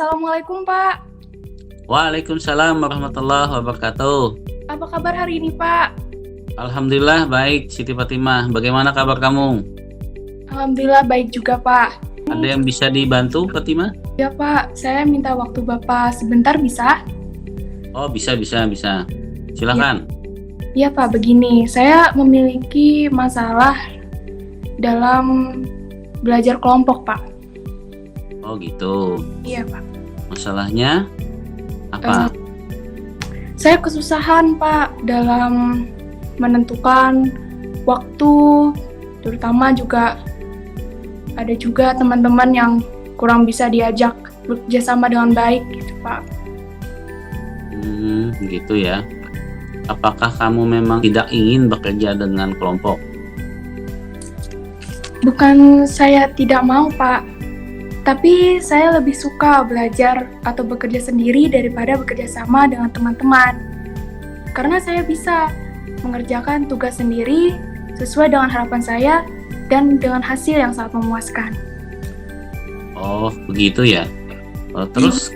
Assalamualaikum Pak. Waalaikumsalam warahmatullahi wabarakatuh. Apa kabar hari ini Pak? Alhamdulillah baik, Siti Fatimah. Bagaimana kabar kamu? Alhamdulillah baik juga Pak. Ada yang bisa dibantu, Fatimah? Ya Pak, saya minta waktu Bapak sebentar bisa? Oh, bisa. Silakan. Ya Pak, begini. Saya memiliki masalah dalam belajar kelompok Pak. Oh, gitu. Iya Pak. Masalahnya apa? Saya kesusahan Pak dalam menentukan waktu, terutama juga ada juga teman-teman yang kurang bisa diajak bekerjasama dengan baik gitu Pak. Gitu ya. Apakah kamu memang tidak ingin bekerja dengan kelompok? Bukan saya tidak mau Pak, tapi saya lebih suka belajar atau bekerja sendiri daripada bekerja sama dengan teman-teman. Karena saya bisa mengerjakan tugas sendiri sesuai dengan harapan saya dan dengan hasil yang sangat memuaskan. Oh, begitu ya. Terus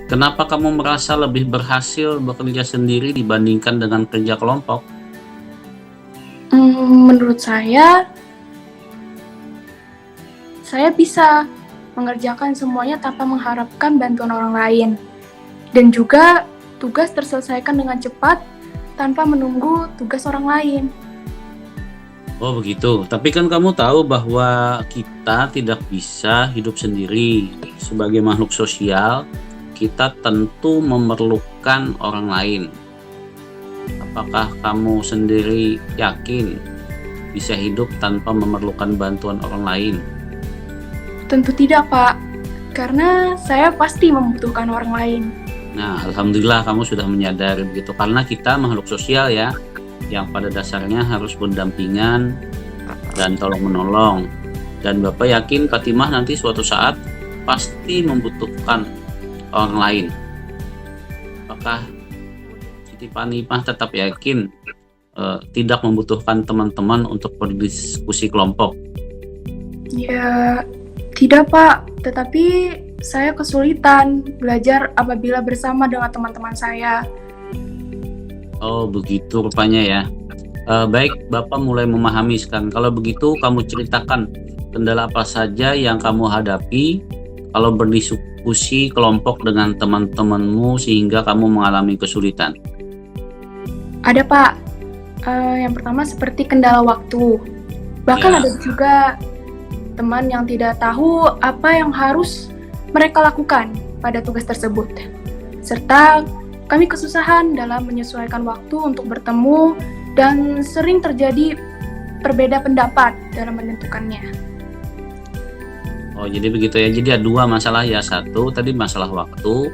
kenapa kamu merasa lebih berhasil bekerja sendiri dibandingkan dengan kerja kelompok? Menurut saya bisa mengerjakan semuanya tanpa mengharapkan bantuan orang lain. Dan juga tugas terselesaikan dengan cepat tanpa menunggu tugas orang lain. Oh begitu, tapi kan kamu tahu bahwa kita tidak bisa hidup sendiri. Sebagai makhluk sosial, kita tentu memerlukan orang lain. Apakah kamu sendiri yakin bisa hidup tanpa memerlukan bantuan orang lain? Tentu tidak, Pak. Karena saya pasti membutuhkan orang lain. Nah, alhamdulillah kamu sudah menyadari begitu. Karena kita makhluk sosial ya, yang pada dasarnya harus berdampingan dan tolong-menolong. Dan Bapak yakin Fatimah nanti suatu saat pasti membutuhkan orang lain. Apakah Siti Fatimah tetap yakin tidak membutuhkan teman-teman untuk berdiskusi kelompok? Ya, tidak Pak, tetapi saya kesulitan belajar apabila bersama dengan teman-teman saya. Oh begitu rupanya ya. Baik, Bapak mulai memahami sekarang. Kalau begitu kamu ceritakan kendala apa saja yang kamu hadapi kalau berdiskusi kelompok dengan teman-temanmu sehingga kamu mengalami kesulitan. Ada Pak, yang pertama seperti kendala waktu. Bahkan Ya. ada juga teman yang tidak tahu apa yang harus mereka lakukan pada tugas tersebut. Serta kami kesusahan dalam menyesuaikan waktu untuk bertemu dan sering terjadi perbeda pendapat dalam menentukannya. Oh jadi begitu ya. Jadi ada dua masalah ya. Satu tadi masalah waktu,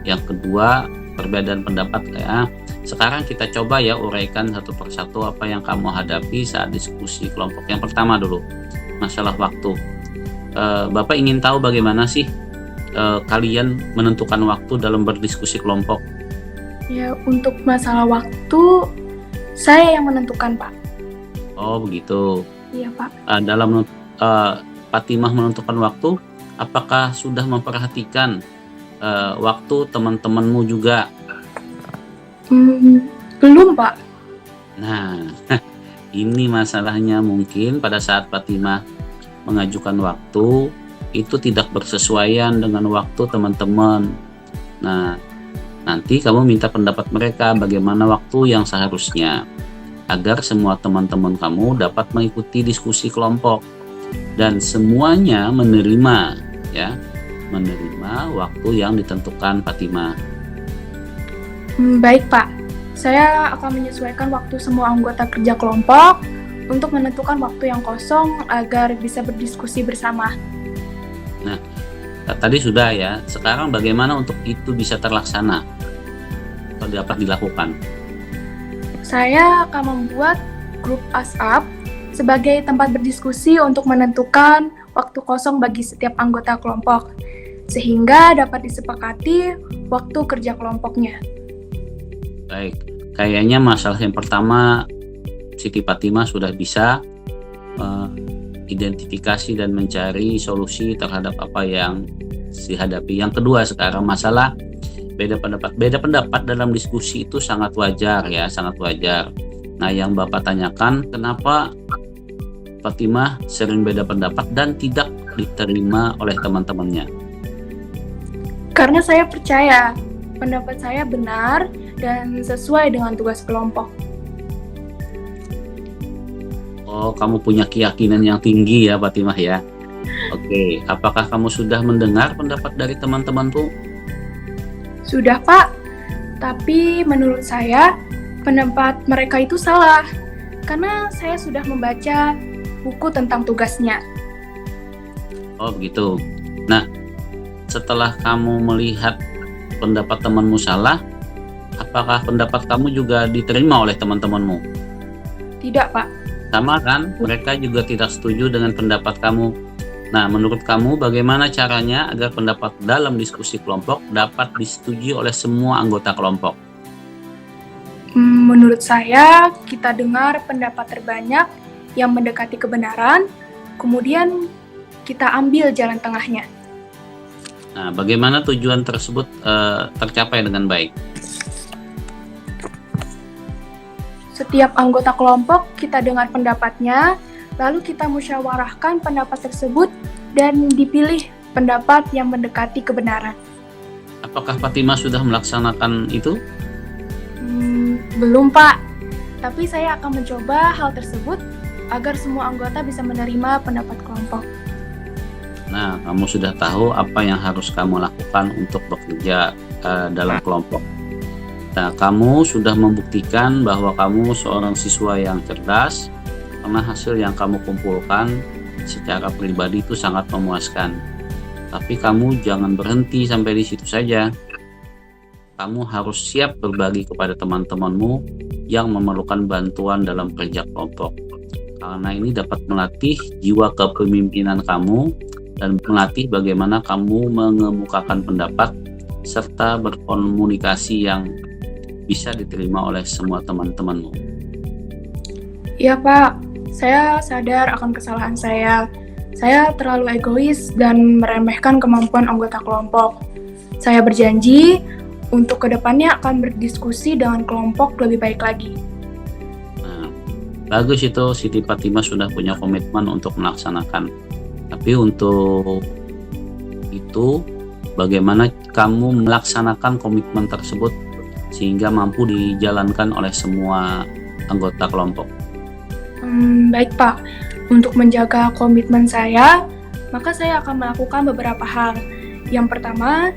yang kedua perbedaan pendapat ya. Sekarang kita coba ya uraikan satu persatu apa yang kamu hadapi saat diskusi kelompok. Yang pertama dulu, masalah waktu. Bapak ingin tahu bagaimana sih kalian menentukan waktu dalam berdiskusi kelompok? Ya, untuk masalah waktu, saya yang menentukan, Pak. Oh begitu. Iya, Pak. Dalam Fatimah menentukan waktu, apakah sudah memperhatikan waktu teman-temanmu juga? Belum, Pak. Nah, ini masalahnya mungkin pada saat Fatimah mengajukan waktu itu tidak bersesuaian dengan waktu teman-teman. Nah, nanti kamu minta pendapat mereka bagaimana waktu yang seharusnya agar semua teman-teman kamu dapat mengikuti diskusi kelompok dan semuanya menerima waktu yang ditentukan Fatimah. Baik, Pak. Saya akan menyesuaikan waktu semua anggota kerja kelompok untuk menentukan waktu yang kosong agar bisa berdiskusi bersama. Nah, tadi sudah ya. Sekarang bagaimana untuk itu bisa terlaksana atau dapat dilakukan? Saya akan membuat grup WhatsApp sebagai tempat berdiskusi untuk menentukan waktu kosong bagi setiap anggota kelompok, sehingga dapat disepakati waktu kerja kelompoknya. Baik, kayaknya masalah yang pertama Siti Fatimah sudah bisa identifikasi dan mencari solusi terhadap apa yang dihadapi. Yang kedua sekarang masalah beda pendapat. Beda pendapat dalam diskusi itu sangat wajar ya, sangat wajar. Nah, yang Bapak tanyakan, kenapa Fatimah sering beda pendapat dan tidak diterima oleh teman-temannya? Karena saya percaya pendapat saya benar dan sesuai dengan tugas kelompok. Oh, kamu punya keyakinan yang tinggi ya, Fatimah ya. Oke, apakah kamu sudah mendengar pendapat dari teman-temanmu? Sudah, Pak. Tapi menurut saya, pendapat mereka itu salah. Karena saya sudah membaca buku tentang tugasnya. Oh, begitu. Nah, setelah kamu melihat pendapat temanmu salah, apakah pendapat kamu juga diterima oleh teman-temanmu? Tidak, Pak. Sama kan? Mereka juga tidak setuju dengan pendapat kamu. Nah, menurut kamu bagaimana caranya agar pendapat dalam diskusi kelompok dapat disetujui oleh semua anggota kelompok? Menurut saya, kita dengar pendapat terbanyak yang mendekati kebenaran, kemudian kita ambil jalan tengahnya. Nah, bagaimana tujuan tersebut tercapai dengan baik? Setiap anggota kelompok kita dengar pendapatnya, lalu kita musyawarahkan pendapat tersebut dan dipilih pendapat yang mendekati kebenaran. Apakah Fatimah sudah melaksanakan itu? Belum, Pak. Tapi saya akan mencoba hal tersebut agar semua anggota bisa menerima pendapat kelompok. Nah, kamu sudah tahu apa yang harus kamu lakukan untuk bekerja dalam kelompok. Nah, kamu sudah membuktikan bahwa kamu seorang siswa yang cerdas, karena hasil yang kamu kumpulkan secara pribadi itu sangat memuaskan. Tapi kamu jangan berhenti sampai di situ saja. Kamu harus siap berbagi kepada teman-temanmu yang memerlukan bantuan dalam kerja kelompok. Karena ini dapat melatih jiwa kepemimpinan kamu dan melatih bagaimana kamu mengemukakan pendapat serta berkomunikasi yang bisa diterima oleh semua teman-temanmu. Iya, Pak. Saya sadar akan kesalahan saya. Saya terlalu egois dan meremehkan kemampuan anggota kelompok. Saya berjanji untuk kedepannya akan berdiskusi dengan kelompok lebih baik lagi. Nah, bagus itu, Siti Fatimah sudah punya komitmen untuk melaksanakan. Tapi untuk itu, bagaimana kamu melaksanakan komitmen tersebut sehingga mampu dijalankan oleh semua anggota kelompok? Baik, Pak. Untuk menjaga komitmen saya, maka saya akan melakukan beberapa hal. Yang pertama,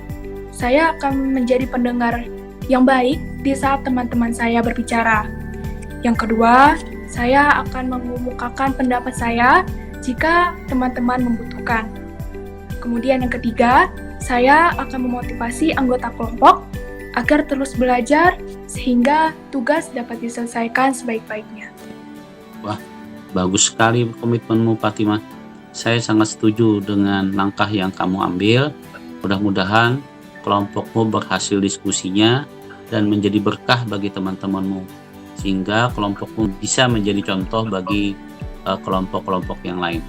saya akan menjadi pendengar yang baik di saat teman-teman saya berbicara. Yang kedua, saya akan mengemukakan pendapat saya jika teman-teman membutuhkan. Kemudian yang ketiga, saya akan memotivasi anggota kelompok agar terus belajar sehingga tugas dapat diselesaikan sebaik-baiknya. Wah, bagus sekali komitmenmu, Fatimah. Saya sangat setuju dengan langkah yang kamu ambil. Mudah-mudahan kelompokmu berhasil diskusinya dan menjadi berkah bagi teman-temanmu, sehingga kelompokmu bisa menjadi contoh bagi kelompok-kelompok yang lain.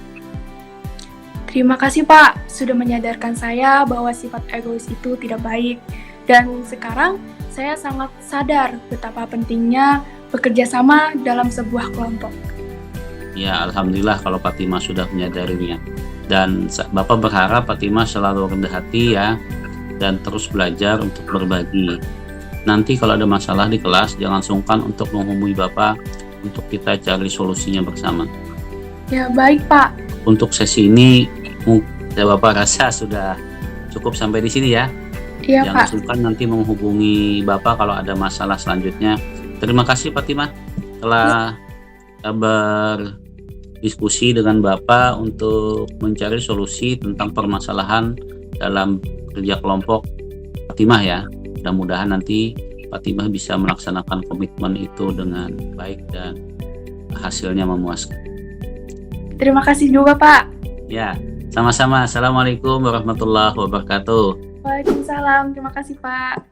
Terima kasih, Pak, sudah menyadarkan saya bahwa sifat egois itu tidak baik. Dan sekarang saya sangat sadar betapa pentingnya bekerja sama dalam sebuah kelompok. Ya, alhamdulillah kalau Fatimah sudah menyadarinya. Dan Bapak berharap Fatimah selalu rendah hati ya, dan terus belajar untuk berbagi. Nanti kalau ada masalah di kelas, jangan sungkan untuk menghubungi Bapak untuk kita cari solusinya bersama. Ya, baik, Pak. Untuk sesi ini, Bapak rasa sudah cukup sampai di sini ya. Iya, Jangan Pak. sungkan nanti menghubungi Bapak kalau ada masalah selanjutnya. Terima kasih Fatimah telah berdiskusi dengan Bapak untuk mencari solusi tentang permasalahan dalam kerja kelompok Fatimah ya. Mudah-mudahan nanti Fatimah bisa melaksanakan komitmen itu dengan baik dan hasilnya memuaskan. Terima kasih juga, Pak. Ya, sama-sama. Assalamualaikum warahmatullahi wabarakatuh. Waalaikumsalam. Terima kasih, Pak.